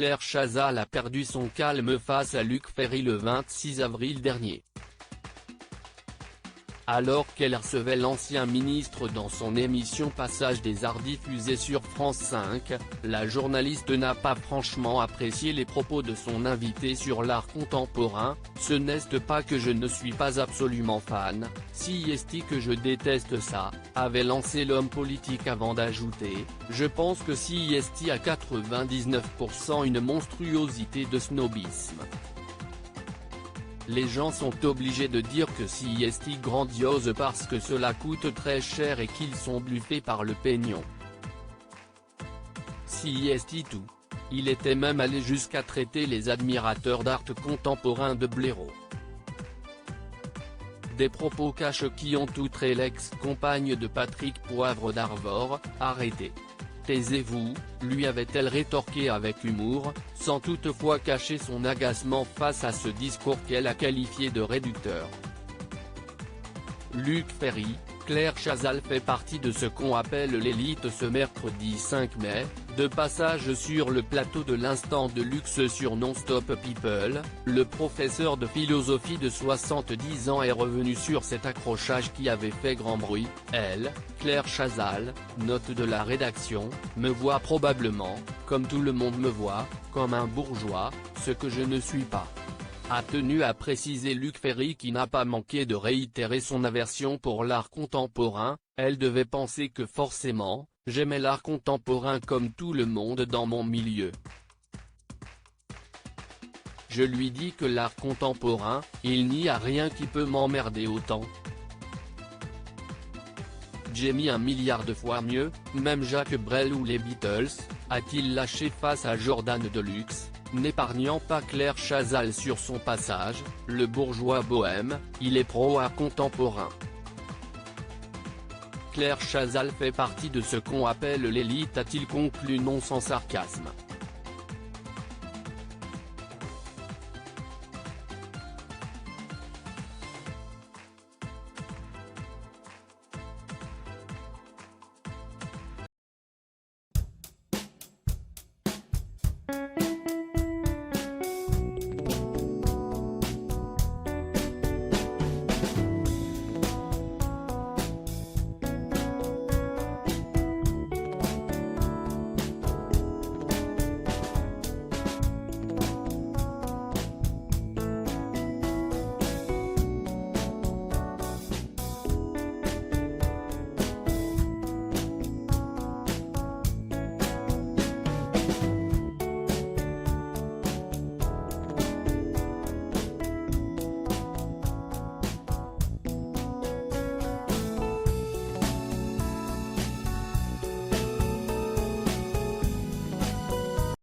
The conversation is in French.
Claire Chazal a perdu son calme face à Luc Ferry le 26 avril dernier. Alors qu'elle recevait l'ancien ministre dans son émission Passage des Arts diffusée sur France 5, la journaliste n'a pas franchement apprécié les propos de son invité sur l'art contemporain. « Ce n'est pas que je ne suis pas absolument fan, si est que je déteste ça », avait lancé l'homme politique avant d'ajouter « Je pense que si est à 99% une monstruosité de snobisme. Les gens sont obligés de dire que si est grandiose parce que cela coûte très cher et qu'ils sont bluffés par le pognon. Si est tout. Il était même allé jusqu'à traiter les admirateurs d'art contemporain de blaireaux. Des propos cash qui ont outré l'ex-compagne de Patrick Poivre d'Arvor. « Arrêtez. Taisez-vous », lui avait-elle rétorqué avec humour, sans toutefois cacher son agacement face à ce discours qu'elle a qualifié de réducteur. Luc Ferry, Claire Chazal fait partie de ce qu'on appelle l'élite. Ce mercredi 5 mai, de passage sur le plateau de l'Instant de Luxe sur Non-Stop People, le professeur de philosophie de 70 ans est revenu sur cet accrochage qui avait fait grand bruit. Elle, Claire Chazal, note de la rédaction, me voit probablement, comme tout le monde me voit, comme un bourgeois, ce que je ne suis pas. A tenu à préciser Luc Ferry, qui n'a pas manqué de réitérer son aversion pour l'art contemporain. Elle devait penser que forcément, j'aimais l'art contemporain comme tout le monde dans mon milieu. Je lui dis que l'art contemporain, il n'y a rien qui peut m'emmerder autant. J'ai mis 1 milliard de fois mieux, même Jacques Brel ou les Beatles, a-t-il lâché face à Jordan Deluxe, n'épargnant pas Claire Chazal sur son passage. Le bourgeois bohème, il est pro-art contemporain. Claire Chazal fait partie de ce qu'on appelle l'élite, a-t-il conclu non sans sarcasme.